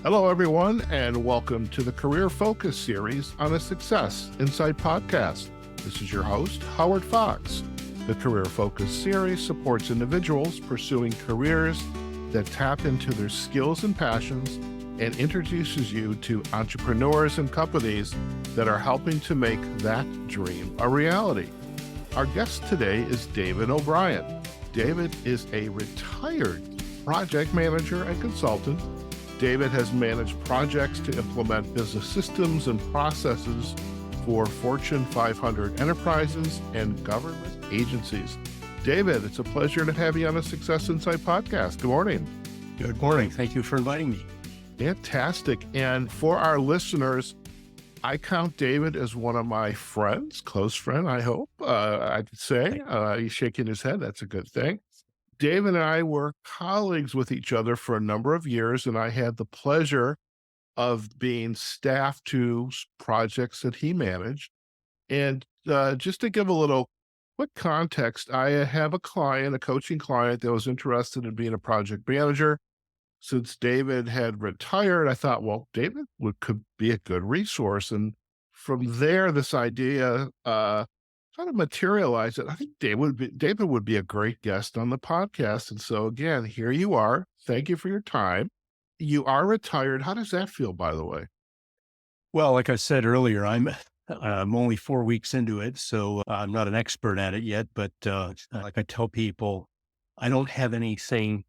Hello, everyone, and welcome to the Career Focus series on a Success Insight podcast. This is your host, Howard Fox. The Career Focus series supports individuals pursuing careers that tap into their skills and passions and introduces you to entrepreneurs and companies that are helping to make that dream a reality. Our guest today is David O'Brien. David is a retired project manager and consultant. David has managed projects to implement business systems and processes for Fortune 500 enterprises and government agencies. David, it's a pleasure to have you on a Success Insight podcast. Good morning. Good morning. Thank you for inviting me. Fantastic. And for our listeners, I count David as one of my friends, close friend, I hope, I'd say. He's shaking his head. That's a good thing. David and I were colleagues with each other for a number of years, and I had the pleasure of being staff to projects that he managed. And just to give a little quick context, I have a client, a coaching client that was interested in being a project manager. Since David had retired, I thought, well, David could be a good resource. And from there, this idea kind of materialized. I think David would be a great guest on the podcast. And so again, here you are. Thank you for your time. You are retired. How does that feel, by the way? Well, like I said earlier, I'm only 4 weeks into it, so I'm not an expert at it yet. But like I tell people, I don't have anything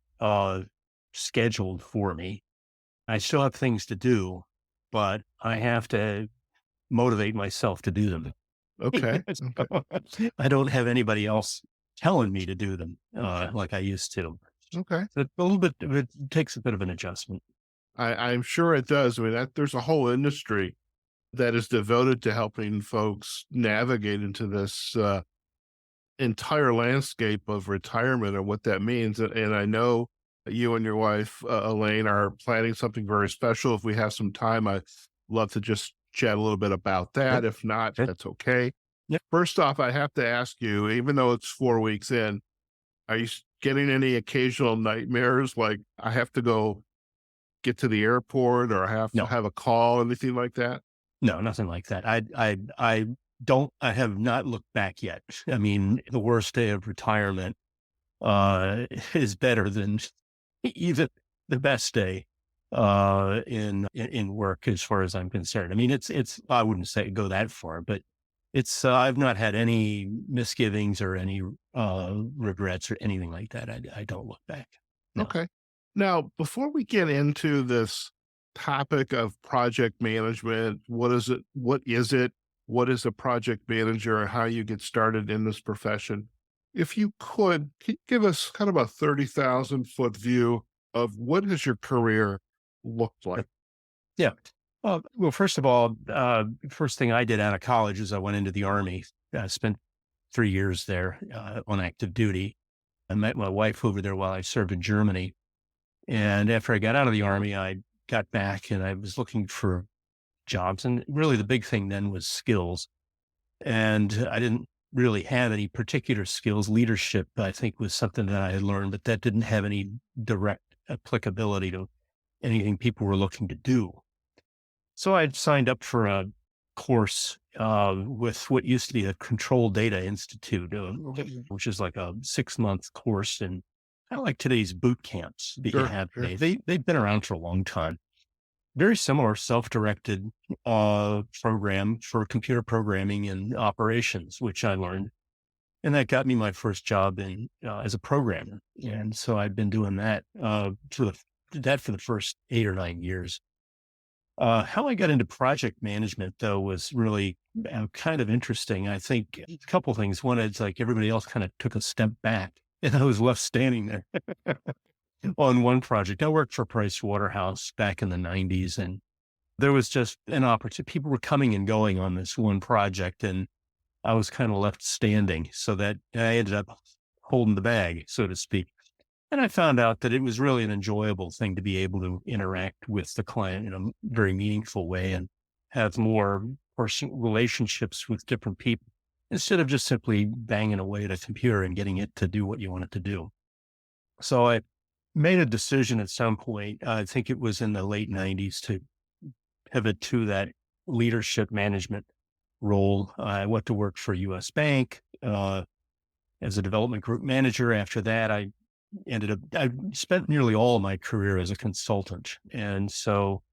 scheduled for me. I still have things to do, but I have to motivate myself to do them. Okay. I don't have anybody else telling me to do them like I used to. Okay. So a little bit, it takes a bit of an adjustment. I'm sure it does. I mean, there's a whole industry that is devoted to helping folks navigate into this entire landscape of retirement and what that means. And I know you and your wife, Elaine, are planning something very special. If we have some time, I'd love to just chat a little bit about that. If not, that's okay. Yep. First off, I have to ask you, even though it's 4 weeks in, are you getting any occasional nightmares? Like I have to go get to the airport or I have to have a call, anything like that? No, nothing like that. I have not looked back yet. I mean, the worst day of retirement is better than even the best day in work, as far as I'm concerned. I mean, it's I wouldn't say go that far, but it's I've not had any misgivings or any regrets or anything like that. I don't look back. No. Okay. Now, before we get into this topic of project management, what is it? What is a project manager and how you get started in this profession? If you could you give us kind of a 30,000-foot view of what has your career looked like? Yeah. Well, first of all, first thing I did out of college is I went into the Army. I spent 3 years there on active duty. I met my wife over there while I served in Germany. And after I got out of the Army, I got back and I was looking for jobs. And really the big thing then was skills. And I didn't really have any particular skills. Leadership, I think, was something that I had learned, but that didn't have any direct applicability to anything people were looking to do. So I'd signed up for a course with what used to be the Control Data Institute, which is like a 6-month course and kind of like today's boot camps that you have today. They've been around for a long time. Very similar self-directed program for computer programming and operations, which I learned. And that got me my first job as a programmer. And so I'd been doing that for the first 8 or 9 years. How I got into project management, though, was really kind of interesting. I think a couple things. One, it's like everybody else kind of took a step back and I was left standing there on one project. I worked for Price Waterhouse back in the 90s, and there was just an opportunity. People were coming and going on this one project, and I was kind of left standing, so that I ended up holding the bag, so to speak. And I found out that it was really an enjoyable thing to be able to interact with the client in a very meaningful way and have more personal relationships with different people instead of just simply banging away at a computer and getting it to do what you want it to do. So I made a decision at some point. I think it was in the late '90s to pivot to that leadership management role. I went to work for U.S. Bank as a development group manager. After that, I spent nearly all of my career as a consultant. And so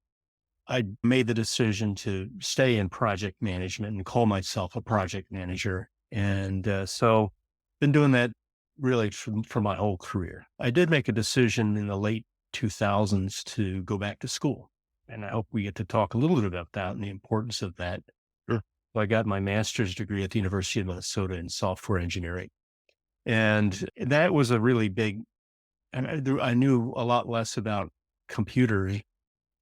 I made the decision to stay in project management and call myself a project manager. And so been doing that really for my whole career. I did make a decision in the late 2000s to go back to school. And I hope we get to talk a little bit about that and the importance of that. Sure. So I got my master's degree at the University of Minnesota in software engineering. And that was a really big, and I knew a lot less about computer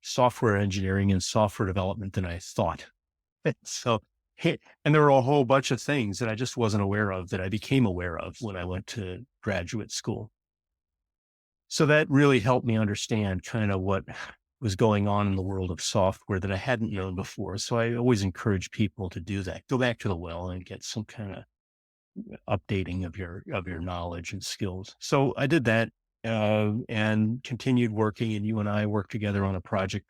software engineering and software development than I thought. So, and there were a whole bunch of things that I just wasn't aware of that I became aware of when I went to graduate school. So that really helped me understand kind of what was going on in the world of software that I hadn't known before. So I always encourage people to do that. Go back to the well and get some kind of updating of your knowledge and skills. So I did that and continued working. And you and I worked together on a project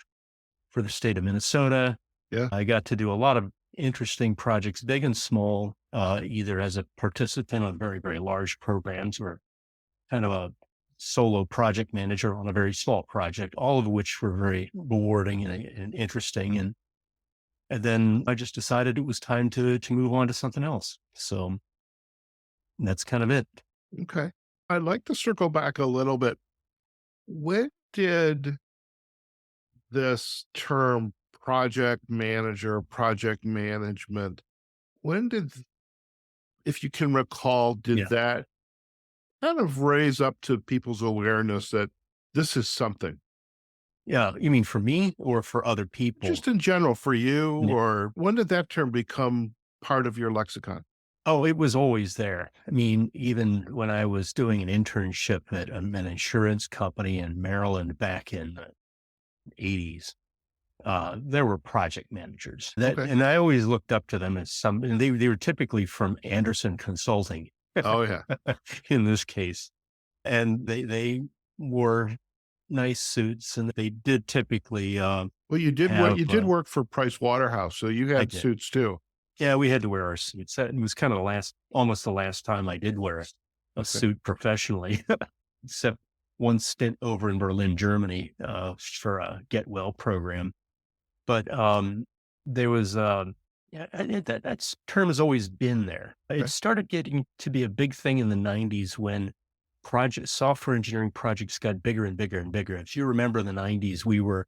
for the state of Minnesota. Yeah. I got to do a lot of interesting projects, big and small, either as a participant on very, very large programs or kind of a solo project manager on a very small project, all of which were very rewarding and interesting. And then I just decided it was time to move on to something else. So that's kind of it. Okay. I'd like to circle back a little bit. When did this term project manager, project management, when did, if you can recall, did Yeah. that kind of raise up to people's awareness that this is something? Yeah. You mean for me or for other people? Just in general for you, Yeah. or when did that term become part of your lexicon? Oh, it was always there. I mean, even when I was doing an internship at an insurance company in Maryland back in the '80s, there were project managers Okay. and I always looked up to them as and they were typically from Anderson Consulting Oh yeah. in this case. And they wore nice suits and they did typically, Well, you did what have, you did work for Price Waterhouse, so you I had did. suits too. Yeah, we had to wear our suits. It was kind of almost the last time I did wear a Okay. suit professionally, except one stint over in Berlin, Germany, for a Get Well program. But there was, yeah, that term has always been there. It Okay. started getting to be a big thing in the '90s when software engineering projects got bigger and bigger and bigger. If you remember in the '90s, we were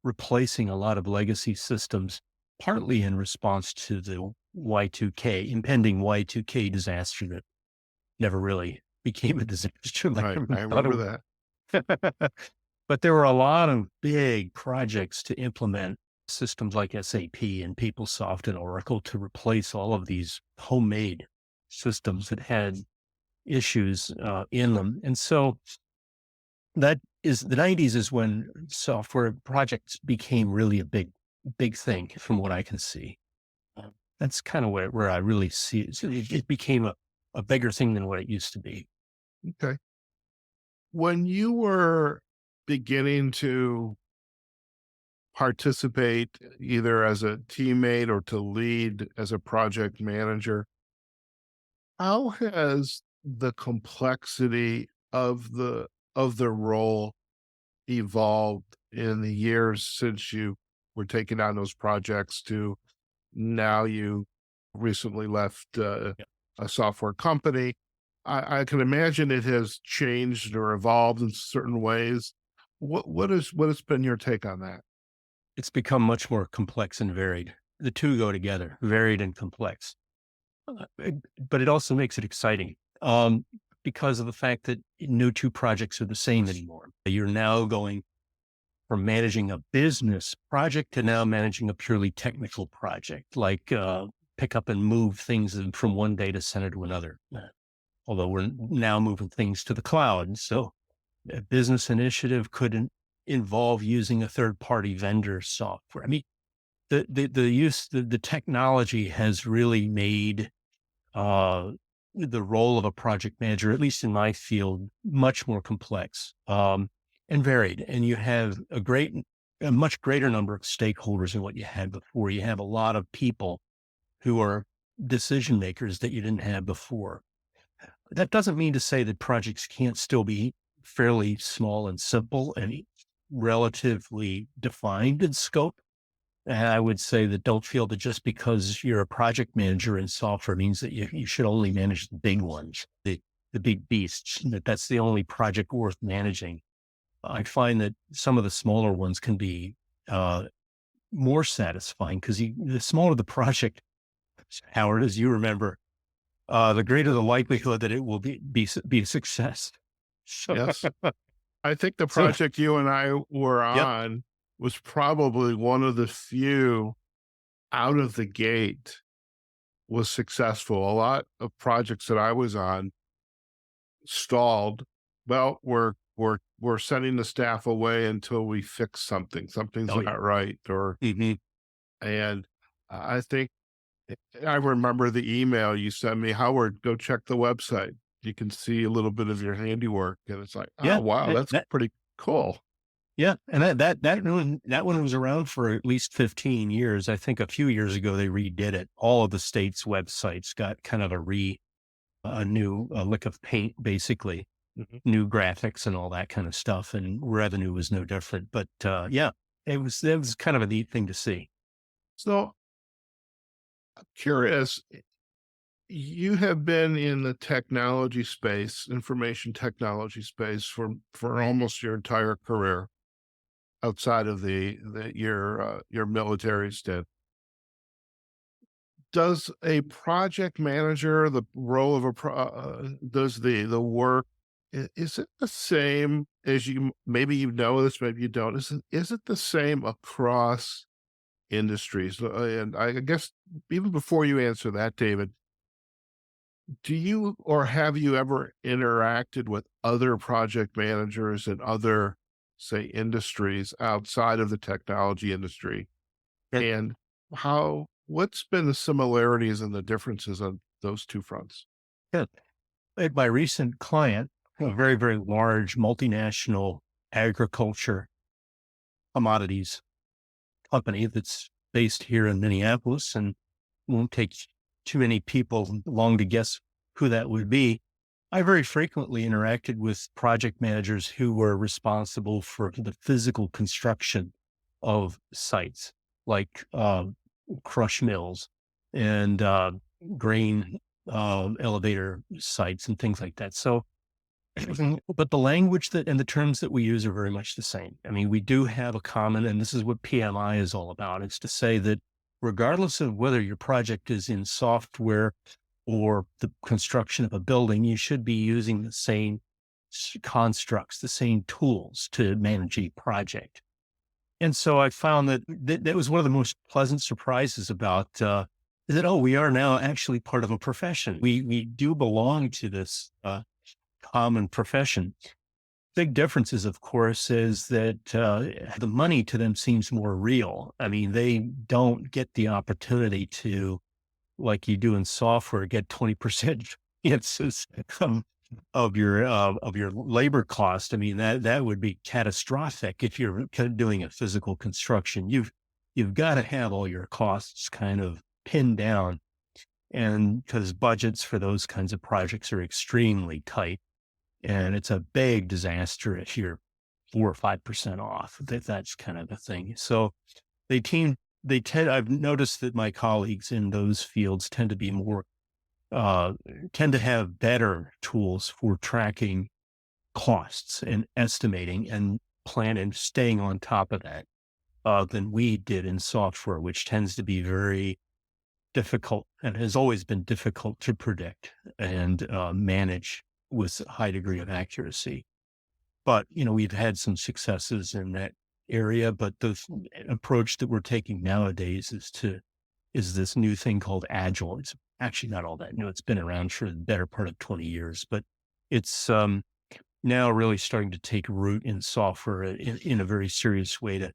replacing a lot of legacy systems, partly in response to the Y2K, impending Y2K disaster that never really became a disaster like Right. everyone I thought remember it that. would. But there were a lot of big projects to implement systems like SAP and PeopleSoft and Oracle to replace all of these homemade systems that had issues in them. And so that is the '90s is when software projects became really a big thing from what I can see. That's kind of where I really see it. So it became a bigger thing than what it used to be. Okay. When you were beginning to participate either as a teammate or to lead as a project manager, how has the complexity of the role evolved in the years since you were taking on those projects to now you recently left Yeah. a software company? I can imagine it has changed or evolved in certain ways. What has been your take on that? It's become much more complex and varied. The two go together, varied and complex. But it also makes it exciting because of the fact that no two projects are the same anymore. You're now going from managing a business project to now managing a purely technical project, like pick up and move things from one data center to another. Although we're now moving things to the cloud. So a business initiative could involve using a third party vendor software. I mean, the technology has really made the role of a project manager, at least in my field, much more complex and varied. And you have a much greater number of stakeholders than what you had before. You have a lot of people who are decision makers that you didn't have before. That doesn't mean to say that projects can't still be fairly small and simple and relatively defined in scope. And I would say that don't feel that just because you're a project manager in software means that you should only manage the big ones, the big beasts, that that's the only project worth managing. I find that some of the smaller ones can be uh, more satisfying because the smaller the project, Howard, as you remember, the greater the likelihood that it will be a success. So, Yes. I think the so project you and I were yep. on was probably one of the few out of the gate was successful. A lot of projects that I was on stalled. Well, we're sending the staff away until we fix something. Something's Oh yeah. not right, or Hmm. and I think I remember the email you sent me, Howard. Go check the website. You can see a little bit of your handiwork, and it's like, oh Yeah. wow, that's pretty cool. Yeah, and that one was around for at least 15 years. I think a few years ago they redid it. All of the states' websites got kind of a new lick of paint, basically, Mhm. new graphics and all that kind of stuff. And revenue was no different. But yeah, it was kind of a neat thing to see. So curious, you have been in the technology space, information technology space for almost your entire career outside of your military stint. Does a project manager, the role of does the work, is it the same as maybe you know this, maybe you don't. Is it the same across industries? And I guess even before you answer that, David, do you or have you ever interacted with other project managers in other, say, industries outside of the technology industry? Yeah, And what's been the similarities and the differences on those two fronts? yeah. My recent client, a very, very large multinational agriculture commodities company that's based here in Minneapolis, and won't take too many people long to guess who that would be. I very frequently interacted with project managers who were responsible for the physical construction of sites like crush mills and grain elevator sites and things like that. So, but the language and the terms that we use are very much the same. I mean, we do have a common, and this is what PMI is all about. It's to say that regardless of whether your project is in software or the construction of a building, you should be using the same constructs, the same tools to manage a project. And so I found that was one of the most pleasant surprises about is that, oh, we are now actually part of a profession. We do belong to this common profession. Big differences, of course, is that the money to them seems more real. I mean, they don't get the opportunity to, like you do in software, get 20% chances of your labor cost. I mean, that would be catastrophic if you're doing a physical construction. You've got to have all your costs kind of pinned down, and because budgets for those kinds of projects are extremely tight, and it's a big disaster if you're 4 or 5% off. That's kind of the thing. So they team they tend. I've noticed that my colleagues in those fields tend to be more uh, tend to have better tools for tracking costs and estimating and plan and staying on top of that than we did in software, which tends to be very difficult and has always been difficult to predict and manage with a high degree of accuracy. But, we've had some successes in that area, but the approach that we're taking nowadays is this new thing called Agile. It's actually not all that new. It's been around for the better part of 20 years, but it's now really starting to take root in software in a very serious way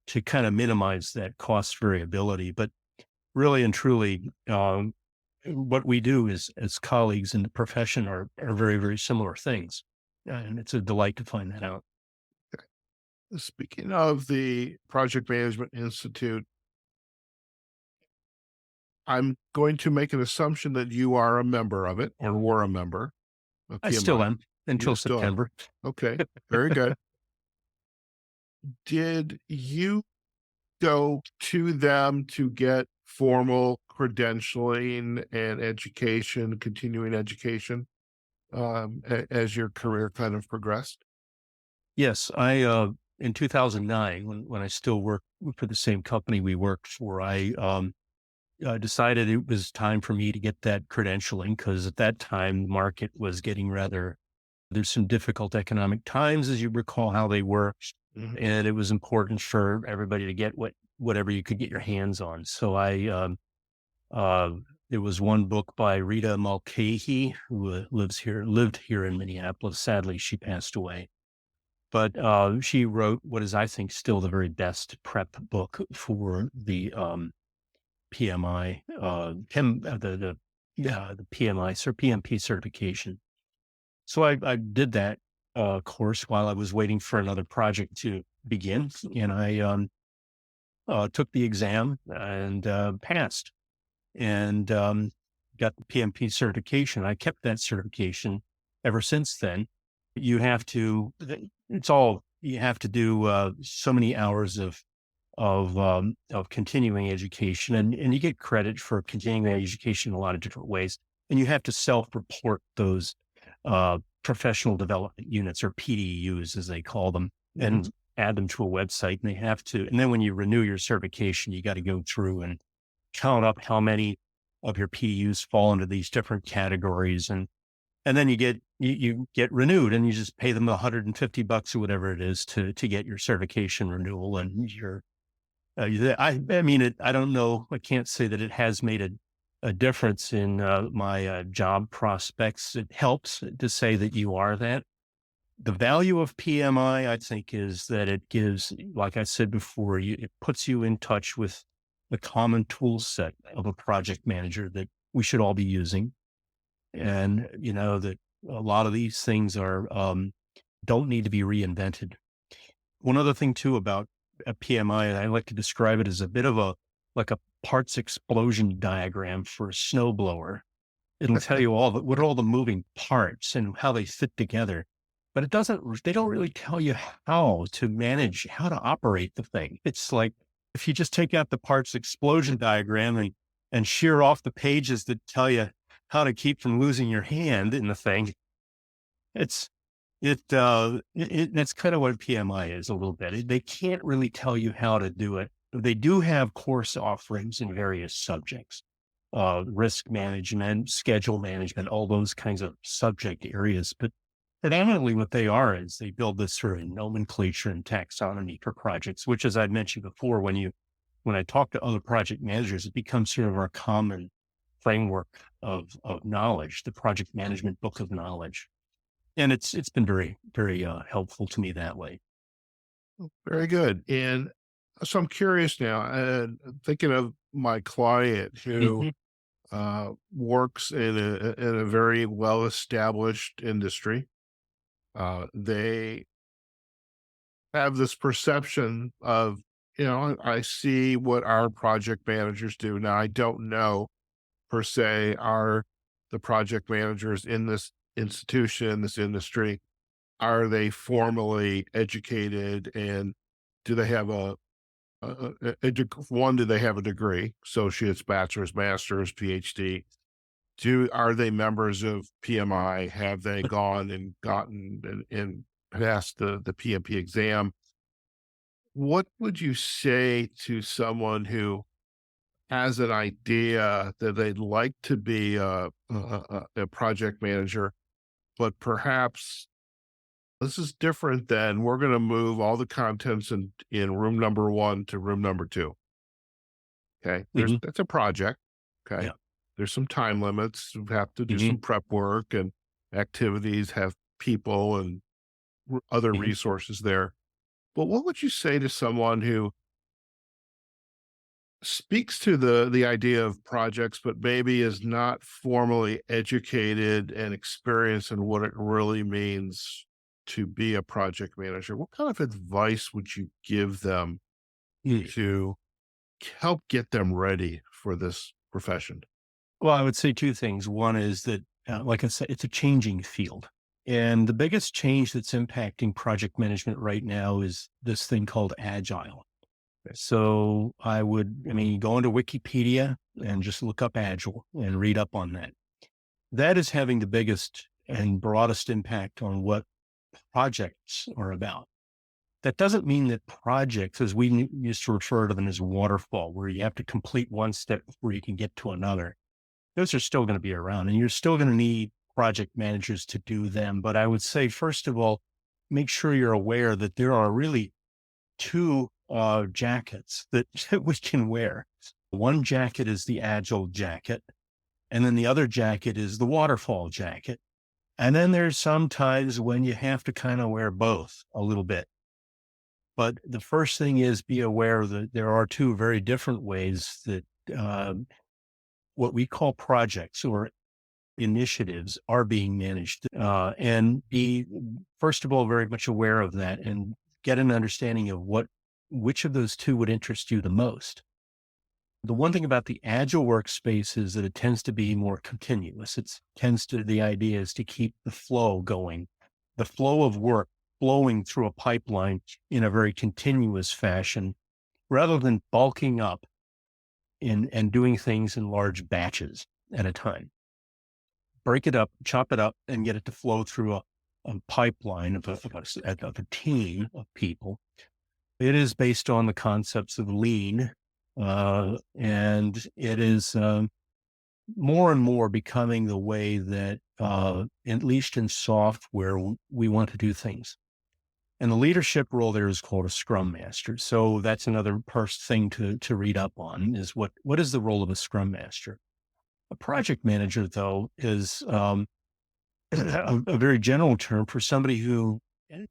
to kind of minimize that cost variability. But really and truly, what we do is as colleagues in the profession are very, very similar things. And it's a delight to find that out. Speaking of the Project Management Institute, I'm going to make an assumption that you are a member of it or were a member of I still PMI. am You until still are. September. Okay. Very good. Did you go to them to get formal credentialing and education, continuing education, as your career kind of progressed? Yes, in 2009, when I still worked for the same company we worked for, I decided it was time for me to get that credentialing because at that time the market was getting rather. There's some difficult economic times, as you recall how they were, Mhm. and it was important for everybody to get whatever you could get your hands on. So uh, there was one book by Rita Mulcahy, who lived here in Minneapolis. Sadly, she passed away. But she wrote what is, I think, still the very best prep book for the PMI, the PMI, PMP certification. So I did that course while I was waiting for another project to begin, and I took the exam and passed, and got the PMP certification. I kept that certification ever since then. You have to. It's all you have to do. So many hours of continuing education, and you get credit for continuing education in a lot of different ways. And you have to self-report those professional development units or PDUs, as they call them, Mhm. and add them to a website. And they have to. And then when you renew your certification, you got to go through and count up how many of your PDUs fall into these different categories, and then you get renewed, and you just pay them $150 or whatever it is to get your certification renewal, and I mean, I don't know. I can't say that it has made a difference in my job prospects. It helps to say that you are that. The value of PMI, I think, is that it gives, like I said before, it puts you in touch with the common tool set of a project manager that we should all be using. And, that a lot of these things don't need to be reinvented. One other thing too about a PMI, I like to describe it as a bit of like a parts explosion diagram for a snowblower. It'll tell you what are all the moving parts and how they fit together. But they don't really tell you how to manage, how to operate the thing. It's like if you just take out the parts explosion diagram and shear off the pages that tell you how to keep from losing your hand in the thing, it's that's kind of what PMI is a little bit. They can't really tell you how to do it. They do have course offerings in various subjects, risk management, schedule management, all those kinds of subject areas. But predominantly what they are is they build this sort of nomenclature and taxonomy for projects, which, as I mentioned before, when I talk to other project managers, it becomes sort of our common framework of knowledge, the project management book of knowledge. And it's been very, very, helpful to me that way. Very good. And so I'm curious now, thinking of my client who Mhm, works in a very well established industry. They have this perception of, I see what our project managers do. Now, I don't know per se, are the project managers in this institution, this industry, are they formally educated and do they have one, do they have a degree, associate's, bachelor's, master's, PhD? Are they members of PMI? Have they gone and gotten and passed the PMP exam? What would you say to someone who has an idea that they'd like to be a project manager, but perhaps this is different than we're going to move all the contents in room number one to room number two. Okay. mhm, That's a project. Okay. yeah, There's some time limits. We have to do mhm, some prep work and activities, have people and other mhm. resources there. But what would you say to someone who speaks to the idea of projects, but maybe is not formally educated and experienced in what it really means to be a project manager, what kind of advice would you give them Mm. to help get them ready for this profession? Well, I would say two things. One is that, like I said, it's a changing field. And the biggest change that's impacting project management right now is this thing called Agile. So I mean, go into Wikipedia and just look up Agile and read up on that. That is having the biggest and broadest impact on what projects are about. That doesn't mean that projects, as we used to refer to them as waterfall, where you have to complete one step before you can get to another. Those are still going to be around and you're still going to need project managers to do them. But I would say, first of all, make sure you're aware that there are really two jackets that we can wear. One jacket is the Agile jacket, and then the other jacket is the waterfall jacket. And then there's some times when you have to kind of wear both a little bit. But the first thing is be aware that there are two very different ways that uh, what we call projects or initiatives are being managed, and be, first of all, very much aware of that and get an understanding of which of those two would interest you the most. The one thing about the agile workspace is that it tends to be more continuous. The idea is to keep the flow going, the flow of work flowing through a pipeline in a very continuous fashion rather than bulking up and doing things in large batches at a time. Break it up, chop it up, and get it to flow through a pipeline of a team of people. It is based on the concepts of lean, and it is more and more becoming the way that, at least in software, we want to do things. And the leadership role there is called a scrum master. So that's another first thing to read up on is what is the role of a scrum master? A project manager, though, is a very general term for somebody who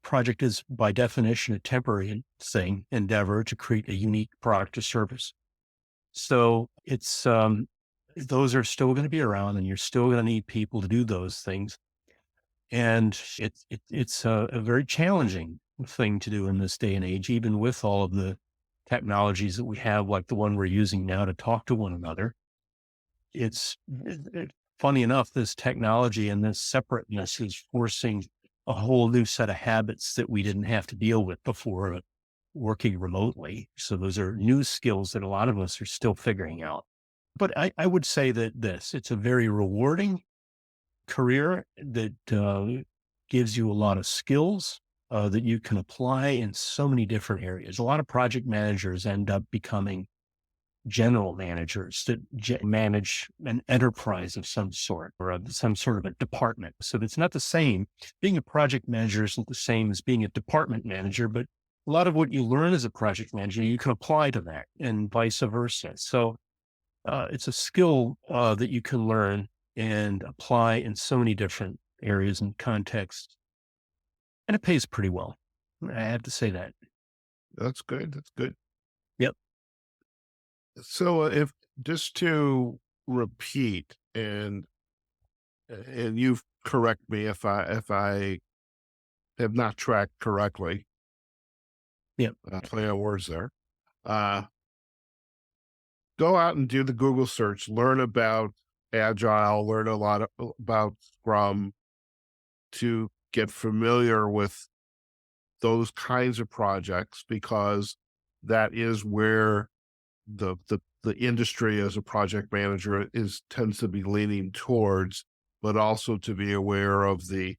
project is by definition a temporary thing, endeavor to create a unique product or service. So those are still going to be around and you're still going to need people to do those things. And it's a very challenging thing to do in this day and age, even with all of the technologies that we have, like the one we're using now to talk to one another. Funny enough, this technology and this separateness is forcing a whole new set of habits that we didn't have to deal with before working remotely. So those are new skills that a lot of us are still figuring out. But I would say that it's a very rewarding career that gives you a lot of skills that you can apply in so many different areas. A lot of project managers end up becoming general managers that manage an enterprise of some sort or some sort of a department. So that's not the same. Being a project manager isn't the same as being a department manager, but a lot of what you learn as a project manager, you can apply to that and vice versa. So it's a skill that you can learn and apply in so many different areas and contexts. And it pays pretty well. I have to say that. That's good. That's good. Yep. So, if just to repeat, and you correct me if I have not tracked correctly, Yep. play on words there. Uh, Go out and do the Google search, learn about Agile, learn a lot about Scrum to get familiar with those kinds of projects because that is where the industry as a project manager is tends to be leaning towards, but also to be aware of the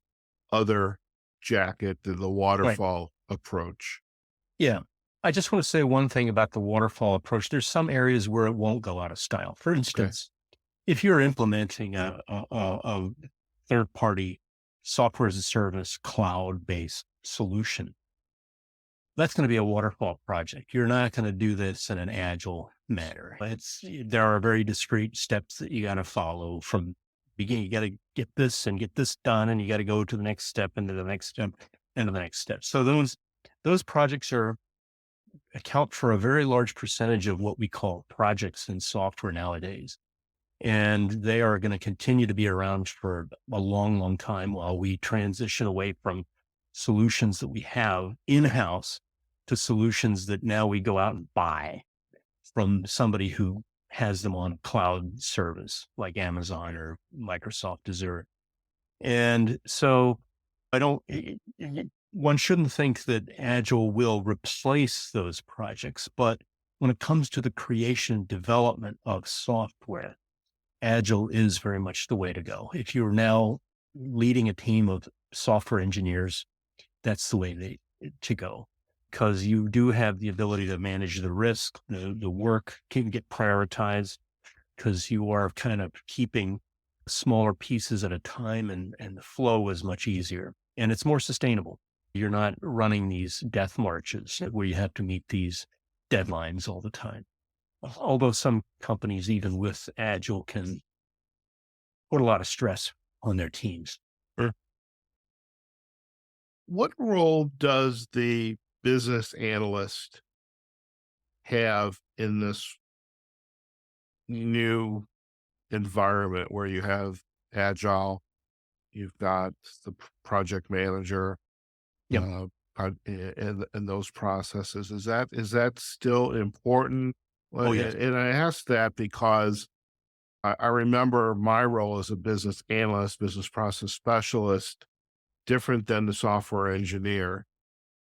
other jacket, the Right. waterfall approach. Yeah. I just want to say one thing about the waterfall approach. There's some areas where it won't go out of style. For Okay. instance, if you're implementing a third party software as a service cloud based solution, that's going to be a waterfall project. You're not going to do this in an agile manner. There are very discrete steps that you got to follow from beginning. You got to get this and get this done, and you got to go to the next step, into the next step, into the next step. So those projects are account for a very large percentage of what we call projects in software nowadays. And they are going to continue to be around for a long, long time while we transition away from solutions that we have in-house to solutions that now we go out and buy from somebody who has them on cloud service like Amazon or Microsoft Azure. And so I don't, one shouldn't think that Agile will replace those projects, but when it comes to the creation and development of software, Agile is very much the way to go. If you're now leading a team of software engineers, that's the way to go, because you do have the ability to manage the risk, the work can get prioritized because you are kind of keeping smaller pieces at a time, and the flow is much easier and it's more sustainable. You're not running these death marches where you have to meet these deadlines all the time. Although some companies, even with Agile, can put a lot of stress on their teams. Sure. What role does the business analyst have in this new environment where you have agile, you've got the project manager, Yep. uh, and those processes? Is that still important? Well, Oh, yes. and I ask that because I remember my role as a business analyst, business process specialist, different than the software engineer.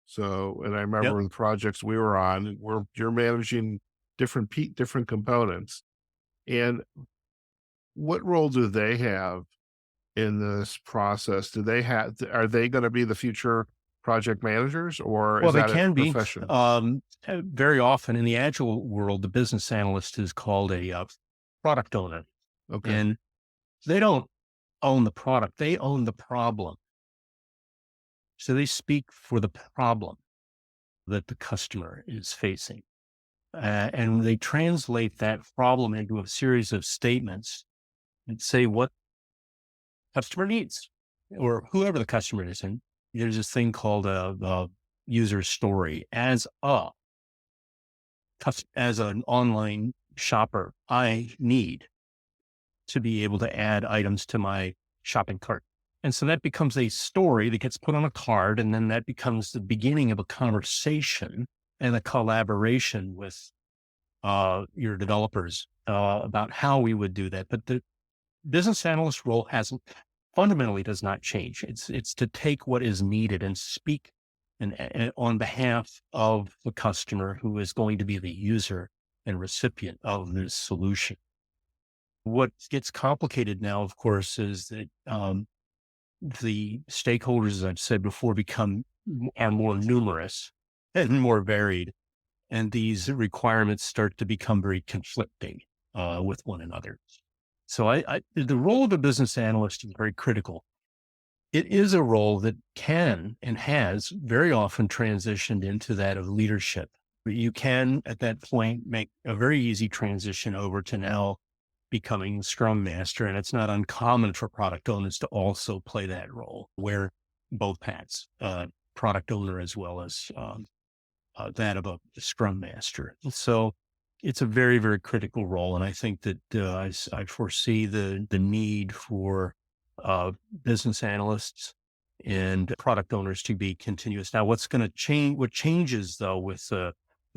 So, and I Yep. remember the projects we were on, where you're managing different components. And what role do they have in this process? Do they have, are they going to be the future project managers, or Well, is they that a can be. profession? Very often in the Agile world, the business analyst is called a product owner, Okay. and they don't own the product, they own the problem. So they speak for the problem that the customer is facing. And they translate that problem into a series of statements and say what customer needs or whoever the customer is. And there's this thing called a user story. As an online shopper, I need to be able to add items to my shopping cart. And so that becomes a story that gets put on a card. And then that becomes the beginning of a conversation and a collaboration with your developers about how we would do that. But the business analyst role hasn't fundamentally does not change. It's to take what is needed and speak and on behalf of the customer who is going to be the user and recipient of this solution. What gets complicated now, of course, is that the stakeholders, as I've said before, are more numerous and more varied, and these requirements start to become very conflicting with one another. So the role of a business analyst is very critical. It is a role that can and has very often transitioned into that of leadership. You can, at that point, make a very easy transition over to now becoming Scrum Master. And it's not uncommon for product owners to also play that role, wear both hats, product owner as well as that of a Scrum Master. So it's a very, very critical role. And I think that I foresee the need for business analysts and product owners to be continuous. Now, what's going to change, what changes though with the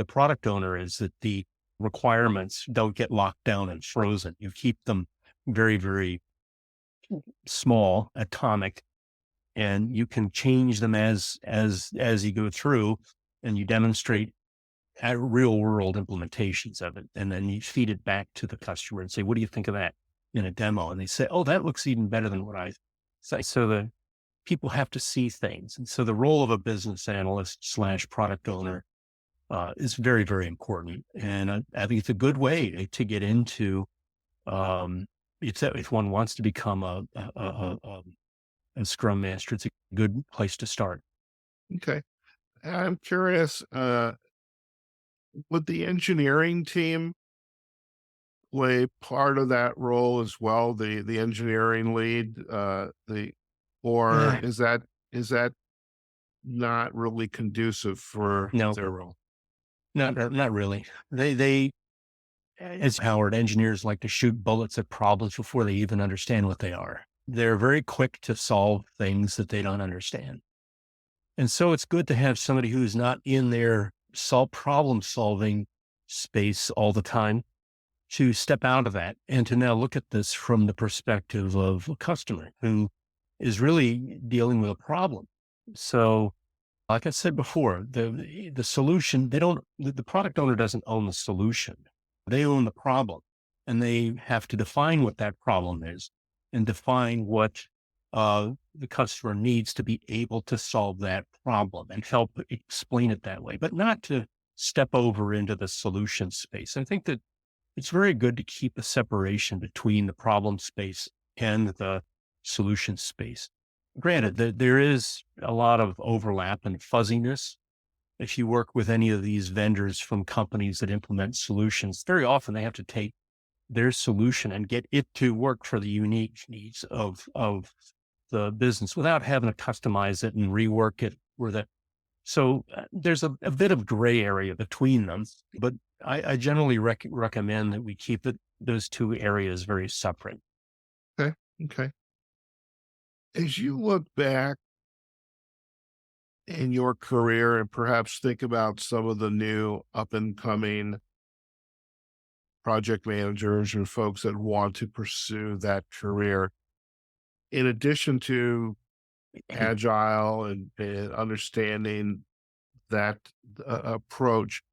product owner is that the requirements don't get locked down and frozen. You keep them very, very small, atomic, and you can change them as you go through, and you demonstrate at real world implementations of it. And then you feed it back to the customer and say, what do you think of that in a demo? And they say, oh, that looks even better than what I say. So the people have to see things. And so the role of a business analyst slash product owner is very, very important. And I think it's a good way to get into, if one wants to become a Scrum Master, it's a good place to start. Okay. I'm curious, would the engineering team play part of that role as well? The engineering lead, or Uh, is that not really conducive for no, their role? Not really. They as Howard, engineers like to shoot bullets at problems before they even understand what they are. They're very quick to solve things that they don't understand. And so it's good to have somebody who's not in their problem solving space all the time to step out of that and to now look at this from the perspective of a customer who is really dealing with a problem. So, like I said before, the solution, the product owner doesn't own the solution. They own the problem, and they have to define what that problem is and define what the customer needs to be able to solve that problem and help explain it that way, but not to step over into the solution space. I think that it's very good to keep a separation between the problem space and the solution space. Granted, there is a lot of overlap and fuzziness. If you work with any of these vendors from companies that implement solutions, very often they have to take their solution and get it to work for the unique needs of the business without having to customize it and rework it. There's a bit of gray area between them, but I generally recommend that we keep those two areas very separate. Okay. Okay. As you look back in your career and perhaps think about some of the new up and coming project managers or folks that want to pursue that career, in addition to agile and understanding that approach,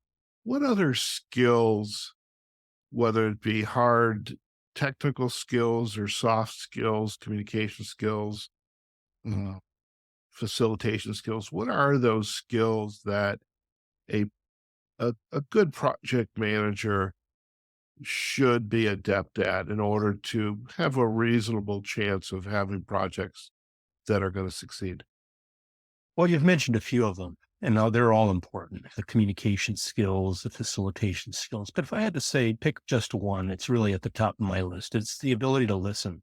what other skills, whether it be hard technical skills or soft skills, communication skills, uh, facilitation skills, what are those skills that a, a good project manager should be adept at in order to have a reasonable chance of having projects that are going to succeed? Well, you've mentioned a few of them, and they're all important: the communication skills, the facilitation skills. But if I had to say, pick just one, it's really at the top of my list. It's the ability to listen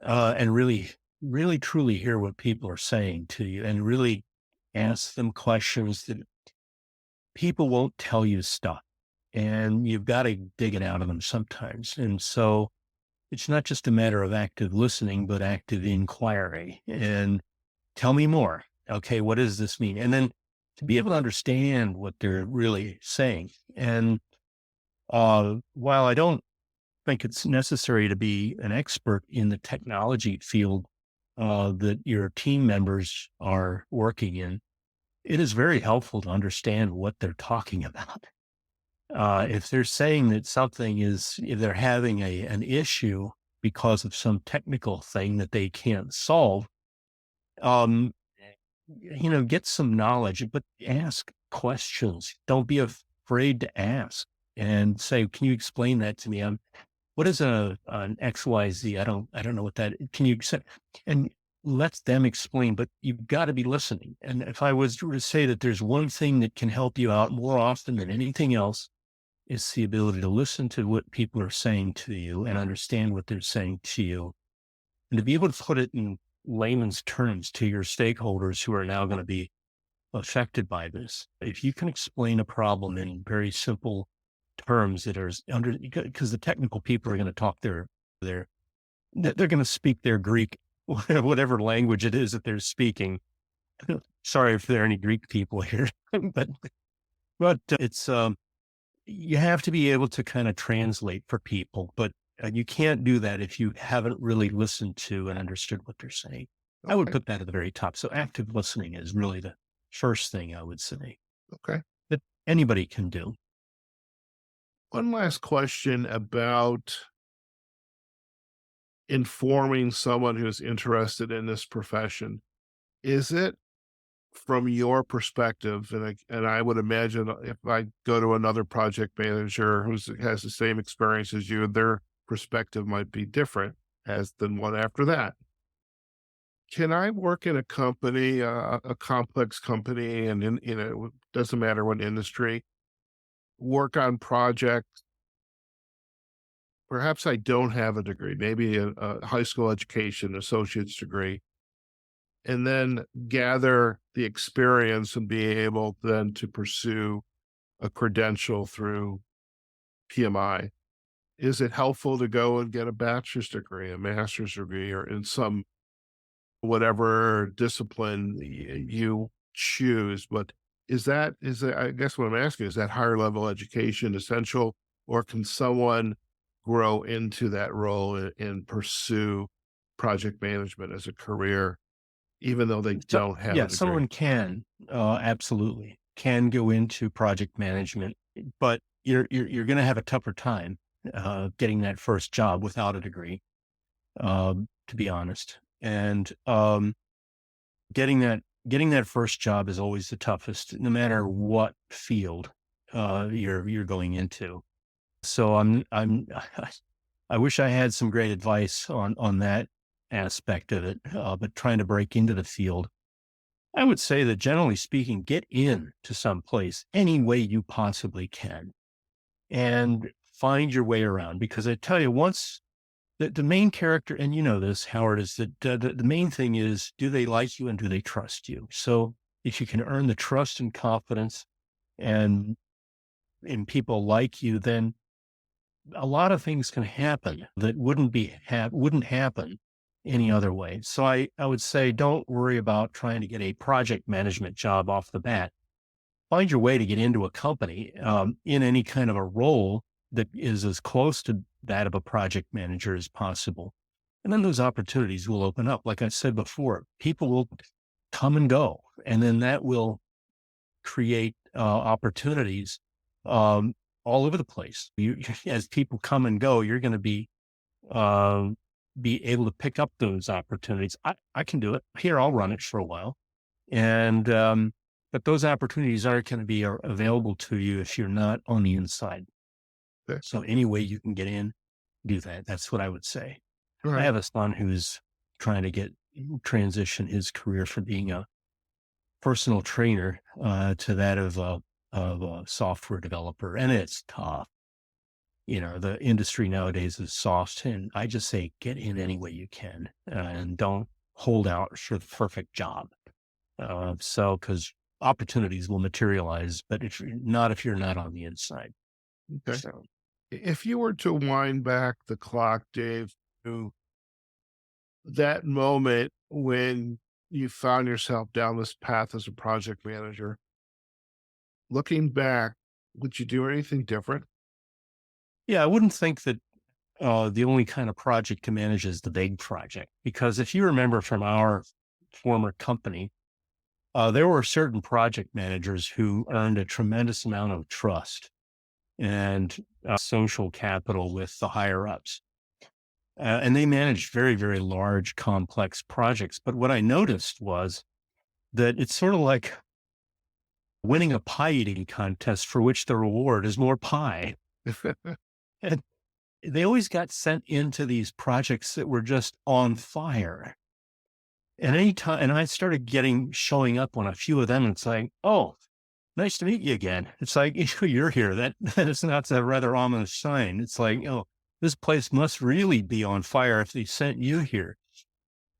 and really, truly hear what people are saying to you, and really ask them questions that people won't tell you stuff, and you've got to dig it out of them sometimes. And so it's not just a matter of active listening, but active inquiry. And tell me more. Okay, what does this mean? And then to be able to understand what they're really saying. And while I don't think it's necessary to be an expert in the technology field that your team members are working in, it is very helpful to understand what they're talking about. If they're saying that if they're having an issue because of some technical thing that they can't solve, um, get some knowledge, but ask questions. Don't be afraid to ask and say, "Can you explain that to me? What is an XYZ? I don't know what that. Can you say?" And let them explain. But you've got to be listening. And if I was to say that there's one thing that can help you out more often than anything else, it's the ability to listen to what people are saying to you and understand what they're saying to you, and to be able to put it in layman's terms to your stakeholders who are now going to be affected by this. If you can explain a problem in very simple terms that are under, because the technical people are going to talk their, they're going to speak their Greek, whatever language it is that they're speaking. Sorry if there are any Greek people here, but it's, you have to be able to kind of translate for people, but you can't do that if you haven't really listened to and understood what they're saying. I would Okay. put that at the very top. So active listening is really the first thing I would say Okay. that anybody can do. One last question about informing someone who's interested in this profession. Is it from your perspective, and I would imagine if I go to another project manager has the same experience as you, their perspective might be different as than one after that. Can I work in a company, a complex company, and doesn't matter what industry, work on projects? Perhaps I don't have a degree, maybe a high school education, associate's degree, and then gather the experience and be able then to pursue a credential through PMI, is it helpful to go and get a bachelor's degree, a master's degree, or in some whatever discipline you choose? But I guess what I'm asking, is that higher level education essential, or can someone grow into that role and pursue project management as a career, even though they So, don't have yeah, a degree? someone can, absolutely can go into project management, but you're going to have a tougher time, getting that first job without a degree, to be honest. And, getting that first job is always the toughest, no matter what field, you're going into. So I wish I had some great advice on that aspect of it, but trying to break into the field, I would say that generally speaking, get in to some place any way you possibly can and find your way around. Because I tell you, once the main character, and you know this, Howard, is that the main thing is, do they like you and do they trust you? So if you can earn the trust and confidence and people like you, then a lot of things can happen that wouldn't happen any other way. So I would say, don't worry about trying to get a project management job off the bat. Find your way to get into a company, in any kind of a role that is as close to that of a project manager as possible. And then those opportunities will open up. Like I said before, people will come and go, and then that will create, opportunities, um, all over the place. As people come and go, you're going to be able to pick up those opportunities. I can do it here. I'll run it for a while. And, but those opportunities aren't going to be available to you if you're not on the inside. Okay. So any way you can get in, do that. That's what I would say. All I right. have a son who's trying to transition his career from being a personal trainer, to that of a software developer. And it's tough. You know, the industry nowadays is soft, and I just say, get in any way you can, and don't hold out for the perfect job. Cause opportunities will materialize, but if you're not on the inside. Okay. So If you were to wind back the clock, Dave, to that moment when you found yourself down this path as a project manager, looking back, would you do anything different? yeah, I wouldn't think that, the only kind of project to manage is the big project, because if you remember from our former company, there were certain project managers who earned a tremendous amount of trust and, social capital with the higher ups. And they managed very, very large, complex projects. But what I noticed was that it's sort of like winning a pie eating contest for which the reward is more pie. And they always got sent into these projects that were just on fire. And I started showing up on a few of them. And it's like, oh, nice to meet you again. It's like, you're here. That is not a rather ominous sign. It's like, oh, this place must really be on fire if they sent you here.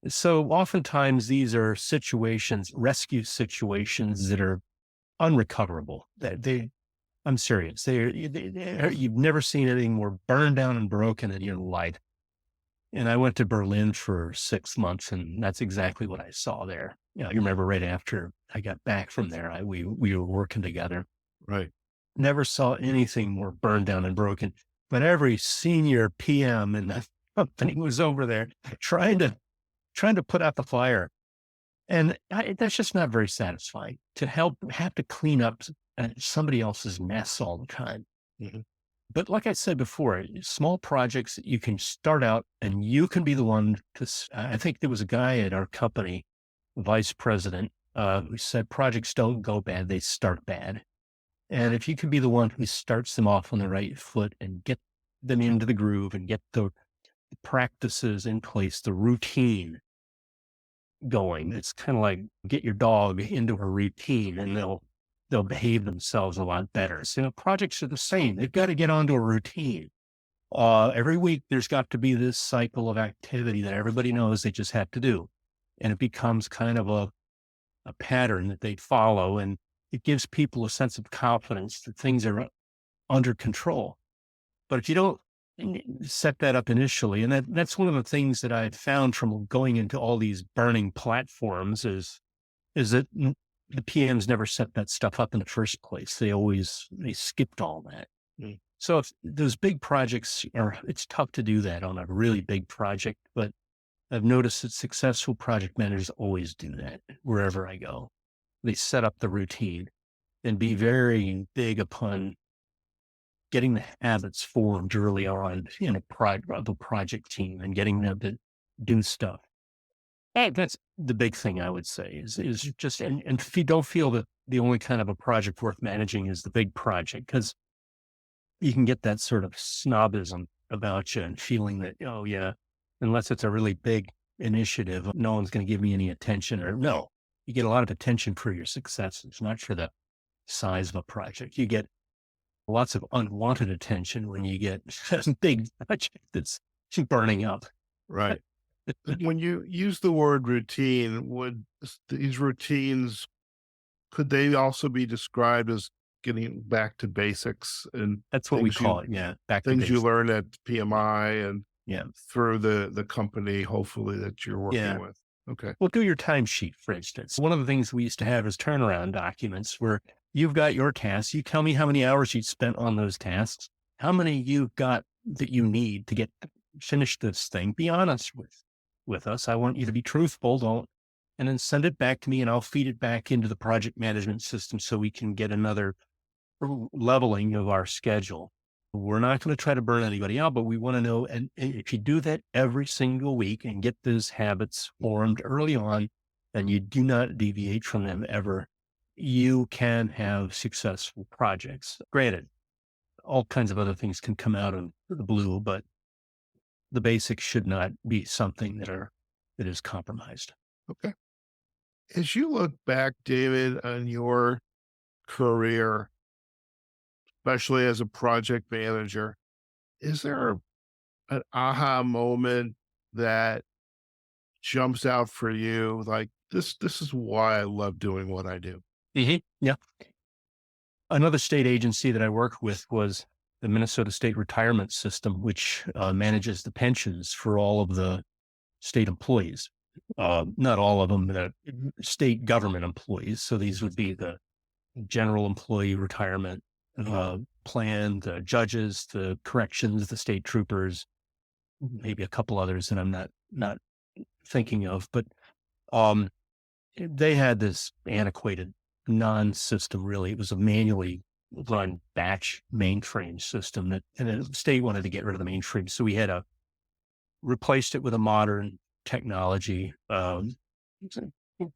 So oftentimes these are situations, rescue situations that are unrecoverable. I'm serious. You've never seen anything more burned down and broken in your life. And I went to Berlin for 6 months, and that's exactly what I saw there. You know, you remember right after I got back from there, we were working together. Right. Never saw anything more burned down and broken. But every senior PM in the company was over there trying to put out the fire. And that's just not very satisfying to have to clean up somebody else's mess all the time. Mhm. But like I said before, small projects that you can start out and you can be the one I think there was a guy at our company, vice president, who said projects don't go bad, they start bad. And if you can be the one who starts them off on the right foot and get them into the groove and get the practices in place, the routine going, it's kind of like get your dog into a routine and they'll behave themselves a lot better. So, projects are the same. They've got to get onto a routine. Every week there's got to be this cycle of activity that everybody knows they just have to do. And it becomes kind of a pattern that they follow. And it gives people a sense of confidence that things are under control. But if you don't set that up initially, and that's one of the things that I found from going into all these burning platforms is that the PMs never set that stuff up in the first place. They skipped all that. Mm. So if those big projects it's tough to do that on a really big project, but I've noticed that successful project managers always do that wherever I go. They set up the routine and be very big upon getting the habits formed early on in the project team and getting them to do stuff. Hey, that's the big thing I would say is just, and if you don't feel that the only kind of a project worth managing is the big project, because you can get that sort of snobism about you and feeling that, oh yeah, unless it's a really big initiative, no one's going to give me any attention. Or no, you get a lot of attention for your successes, not for the size of a project. You get lots of unwanted attention when you get a big project that's burning up. Right. When you use the word routine, would these routines, could they also be described as getting back to basics and That's what we call it. Yeah. Back to things you basics. learn at PMI and Yeah. through the company, hopefully, that you're Yeah. working with? Okay. Well, do your timesheet, for instance. One of the things we used to have is turnaround documents where you've got your tasks. You tell me how many hours you spent on those tasks, how many you've got that you need to get finish this thing. Be honest with us. I want you to be truthful. Don't, and then send it back to me, and I'll feed it back into the project management system so we can get another leveling of our schedule. We're not going to try to burn anybody out, but we want to know. And if you do that every single week and get those habits formed early on, and you do not deviate from them ever, you can have successful projects. Granted, all kinds of other things can come out of the blue, but the basics should not be something that is compromised. Okay. As you look back, David, on your career, especially as a project manager, is there an aha moment that jumps out for you? Like this is why I love doing what I do. Yeah. Another state agency that I worked with was the Minnesota State Retirement System, which manages the pensions for all of the state employees. Not all of them, the state government employees. So these would be the general employee retirement plan, the judges, the corrections, the state troopers, maybe a couple others that I'm not thinking of. But um, they had this antiquated non-system. Really, it was a manually run batch mainframe system and the state wanted to get rid of the mainframe, so we had replaced it with a modern technology,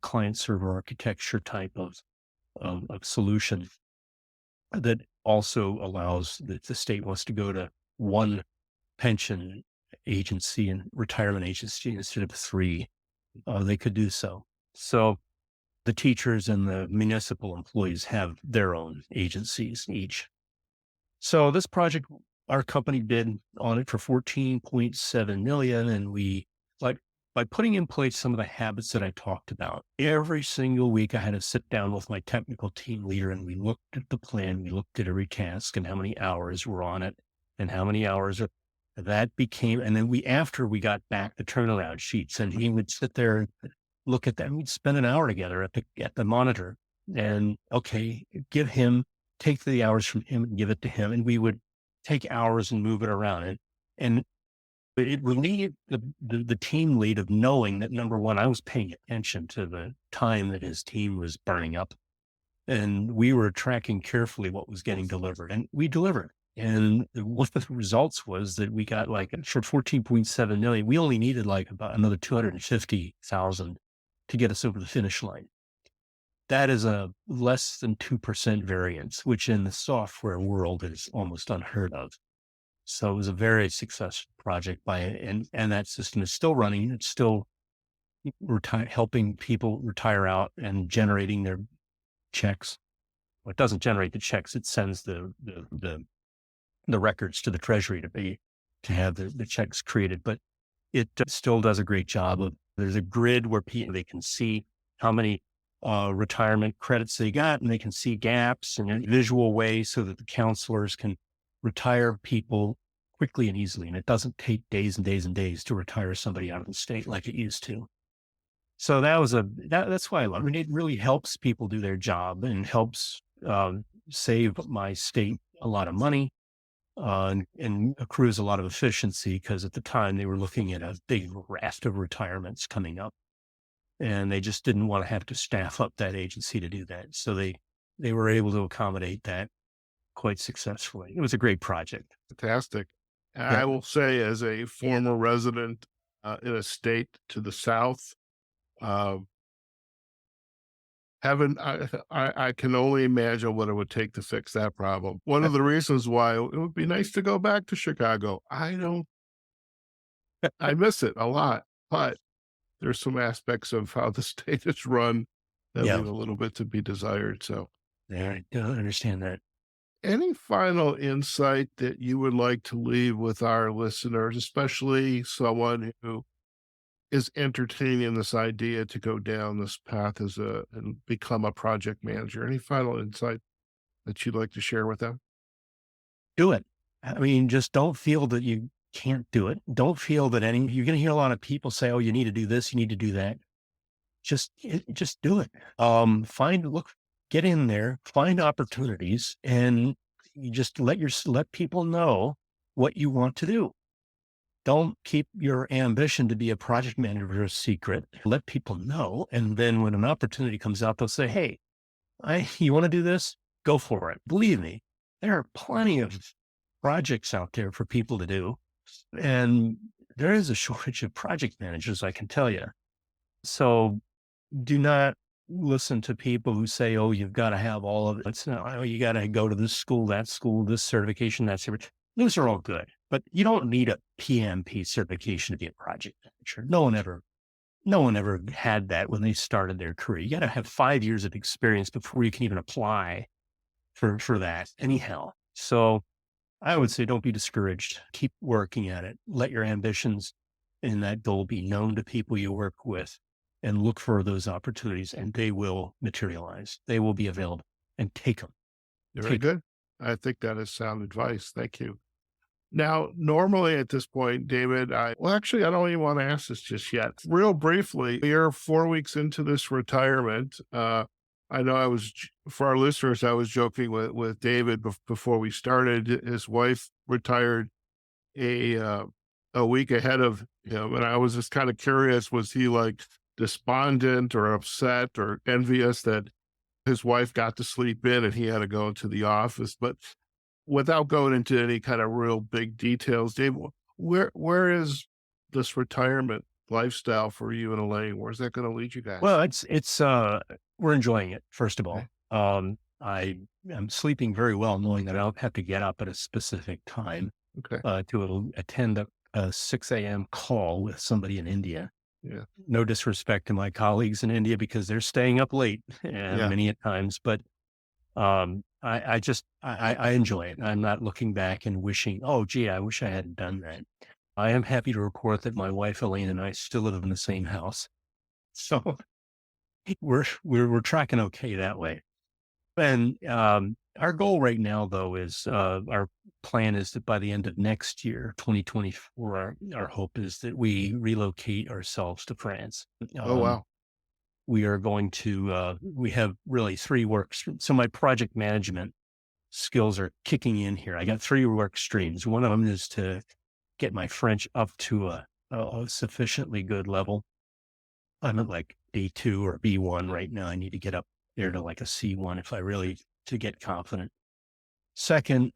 client server architecture type of solution that also allows the state wants to go to one pension agency and retirement agency instead of three. They could do so. So the teachers and the municipal employees have their own agencies each. So this project, our company bid on it for 14.7 million. And we, like, by putting in place some of the habits that I talked about, every single week I had to sit down with my technical team leader and we looked at the plan. We looked at every task and how many hours were on it and how many hours that became. And then after we got back the turnaround sheets, and he would sit there and look at that. And we'd spend an hour together at the monitor and okay, take the hours from him and give it to him. And we would take hours and move it around. And it relieved the team lead of knowing that, number one, I was paying attention to the time that his team was burning up. And we were tracking carefully what was getting delivered, and we delivered. And one of the results was that we got for 14.7 million, we only needed about another 250,000 to get us over the finish line. That is a less than 2% variance, which in the software world is almost unheard of. So it was a very successful project and that system is still running. It's still helping people retire out and generating their checks. Well, it doesn't generate the checks. It sends the records to the treasury to have the checks created, but it still does a great job there's a grid where they can see how many retirement credits they got, and they can see gaps in a visual way so that the counselors can retire people quickly and easily. And it doesn't take days and days and days to retire somebody out of the state like it used to. So that's why I love it. I mean, it really helps people do their job and helps save my state a lot of money and accrues a lot of efficiency because at the time they were looking at a big raft of retirements coming up, and they just didn't want to have to staff up that agency to do that. So they were able to accommodate that quite successfully. It was a great project. Fantastic. Yeah. I will say, as a former resident in a state to the south, uh, Haven't I can only imagine what it would take to fix that problem. One of the reasons why it would be nice to go back to Chicago. I miss it a lot, but there's some aspects of how the state is run that Yeah. leave a little bit to be desired. So, Yeah, I don't understand that. any final insight that you would like to leave with our listeners, especially someone who is entertaining this idea to go down this path and become a project manager? Any final insight that you'd like to share with them? Do it. I mean, just don't feel that you can't do it. Don't feel that you're going to hear a lot of people say, "Oh, you need to do this, you need to do that." Just do it. Get in there, find opportunities, and you just let people know what you want to do. Don't keep your ambition to be a project manager a secret. Let people know, and then when an opportunity comes out, they'll say, "Hey, you want to do this? Go for it." Believe me, there are plenty of projects out there for people to do, and there is a shortage of project managers, I can tell you. So do not listen to people who say, "Oh, you've got to have all of it." It's not, "Oh, you got to go to this school, this certification, that certification." Those are all good, but you don't need a PMP certification to be a project manager. No one ever had that when they started their career. You got to have 5 years of experience before you can even apply for that anyhow. So I would say don't be discouraged. Keep working at it. Let your ambitions and that goal be known to people you work with and look for those opportunities and they will materialize. They will be available and take them. Very Take 'em. good. I think that is sound advice. Thank you. Now, normally at this point, David, I don't even want to ask this just yet. Real briefly, you're 4 weeks into this retirement. I know for our listeners, I was joking with David before we started. His wife retired a, uh, a week ahead of him. And I was just kind of curious, was he like despondent or upset or envious that his wife got to sleep in and he had to go into the office? But without going into any kind of real big details, Dave, where is this retirement lifestyle for you and Elaine? Where's that going to lead you Well, guys? we're enjoying it, first of Okay. all. I am sleeping very well knowing that I don't have to get up at a specific time Okay. to attend a 6 a.m. call with somebody in India. Yeah. No disrespect to my colleagues in India because they're staying up late Yeah. many a times, but I enjoy it. I'm not looking back and wishing, "Oh, gee, I wish I hadn't done that." I am happy to report that my wife Elaine and I still live in the same house, so we're tracking okay that way. And our goal right now, though, is our plan is that by the end of next year, 2024, our hope is that we relocate ourselves to France. Oh, Um, wow. we are going to we have really three works. So my project management skills are kicking in here. I got three work streams. One of them is to get my French up to a sufficiently good level. I'm at like B2 or B1 right now. I need to get up there to like a C1 if I really to get confident. Second,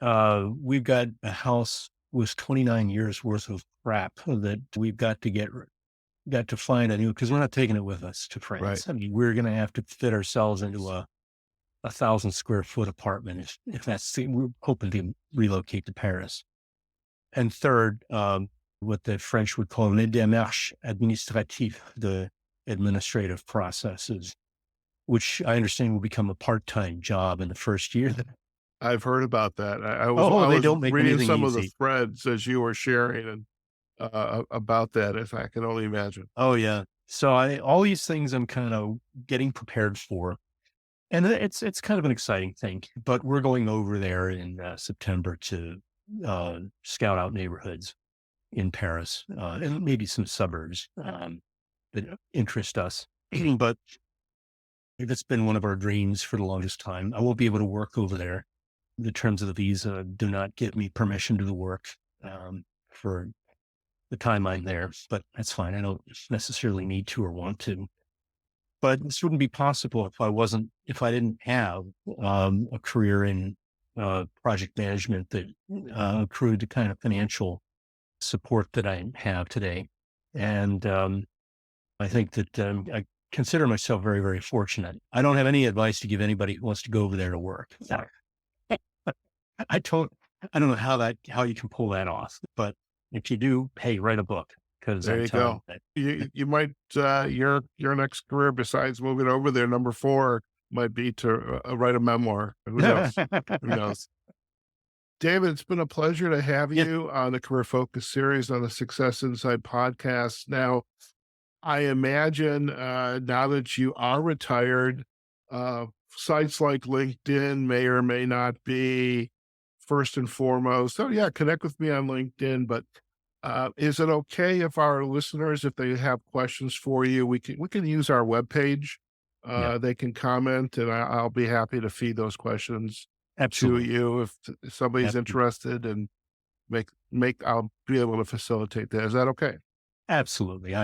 we've got a house with 29 years worth of crap that we've got to find a new because we're not taking it with us to Right. France. I mean, we're going to have to fit ourselves into a 1,000 square foot apartment if we're hoping to relocate to Paris. And third, what the French would call les démarches administratives, the administrative processes, which I understand will become a part-time job in the first year. I've heard about that. Oh, I they was don't make reading anything some of the easy. threads as you were sharing and about that, if I can only imagine. Oh, yeah. So all these things I'm kind of getting prepared for. And it's kind of an exciting thing, but we're going over there in September to scout out neighborhoods in Paris, and maybe some suburbs that interest us. But that's been one of our dreams for the longest time. I won't be able to work over there. The terms of the visa do not give me permission to work for the time I'm there, but that's fine. I don't necessarily need to or want to. But this wouldn't be possible if I didn't have a career in project management that accrued the kind of financial support that I have today. And I think that I consider myself very, very fortunate. I don't have any advice to give anybody who wants to go over there to work. I don't, I don't know how you can pull that off, but if you do, hey, write a book because There I'm you telling go. you that. You might your next career besides moving over there, number 4 might be to write a memoir. Who knows? Who knows? David, it's been a pleasure to have Yeah, you on the Career Focus series on the Success Insight podcast. Now, I imagine now that you are retired, sites like LinkedIn may or may not be first and foremost. So yeah, connect with me on LinkedIn. But is it okay if our listeners, if they have questions for you, we can use our webpage. yeah, They can comment, and I'll be happy to feed those questions to absolutely. you if somebody's Absolutely. interested, and make I'll be able to facilitate that. Is that okay? Absolutely.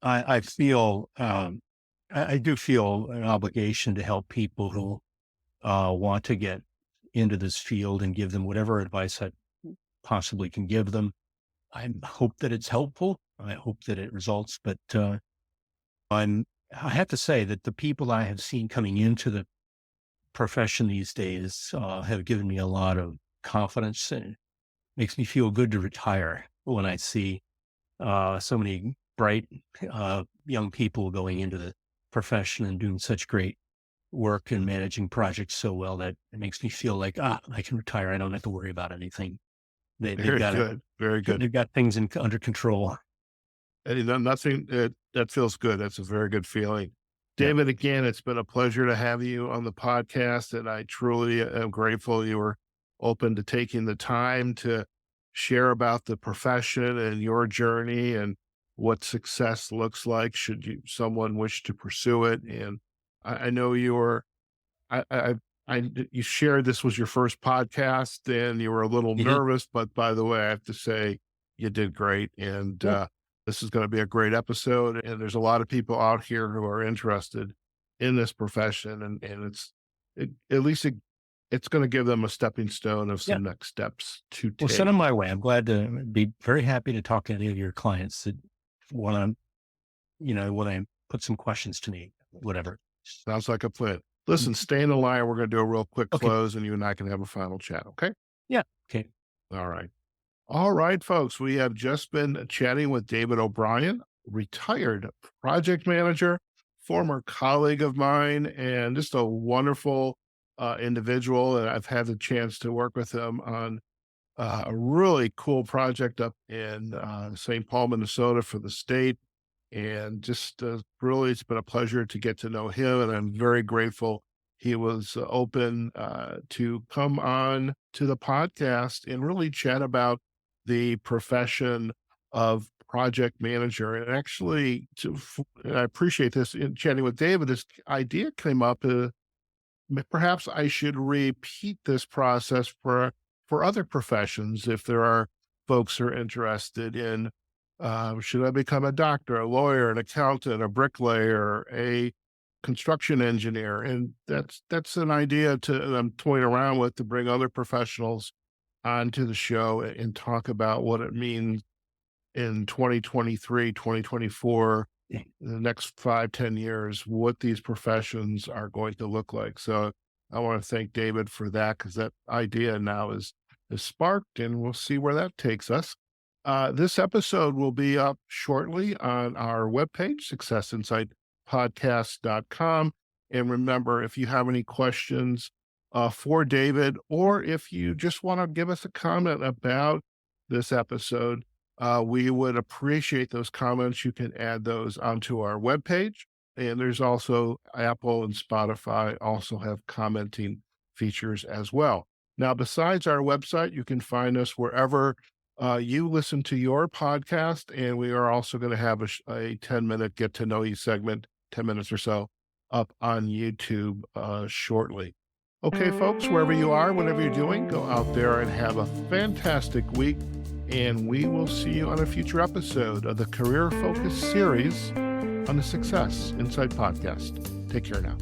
I feel, I do feel an obligation to help people who want to get into this field and give them whatever advice I possibly can give them. I hope that it's helpful. I hope that it results, but I have to say that the people I have seen coming into the profession these days have given me a lot of confidence, and makes me feel good to retire when I see so many bright young people going into the profession and doing such great work and managing projects so well that it makes me feel like, I can retire. I don't have to worry about anything. They've Very got it. good. Very good. They've got things under control. And nothing that feels good. That's a very good feeling. Yeah. David, again, it's been a pleasure to have you on the podcast, and I truly am grateful you were open to taking the time to share about the profession and your journey and what success looks like should someone wish to pursue it. And I know you were you shared this was your first podcast and you were a little Mhm. nervous, but by the way, I have to say you did great. And Yeah. this is going to be a great episode. And there's a lot of people out here who are interested in this profession. And at least it's going to give them a stepping stone of Yeah. some next steps to Well, send take. them my way. I'm glad to be very happy to talk to any of your clients that want when I put some questions to me, whatever. Sounds like a plan. Listen, stay in the line. We're going to do a real quick Okay. close and you and I can have a final chat. Okay. Yeah. Okay. All right. All right, folks, we have just been chatting with David O'Brien, retired project manager, former colleague of mine, and just a wonderful individual. And I've had the chance to work with him on a really cool project up in St. Paul, Minnesota for the state. And just really, it's been a pleasure to get to know him. And I'm very grateful he was open to come on to the podcast and really chat about the profession of project manager. And actually, and I appreciate this in chatting with David, this idea came up. Perhaps I should repeat this process for other professions if there are folks who are interested in should I become a doctor, a lawyer, an accountant, a bricklayer, a construction engineer, and that's an idea that I'm toying around with to bring other professionals onto the show and talk about what it means in 2023, 2024, Yeah. the next 5, 10 years, what these professions are going to look like. So I want to thank David for that because that idea now is sparked and we'll see where that takes us. This episode will be up shortly on our webpage, successinsightpodcast.com. And remember, if you have any questions for David, or if you just want to give us a comment about this episode, We would appreciate those comments. You can add those onto our webpage. And there's also Apple and Spotify also have commenting features as well. Now, besides our website, you can find us wherever you listen to your podcast. And we are also going to have a 10-minute get to know you segment, 10 minutes or so, up on YouTube shortly. Okay, folks, wherever you are, whatever you're doing, go out there and have a fantastic week. And we will see you on a future episode of the Career Focus series on the Success Insight podcast. Take care now.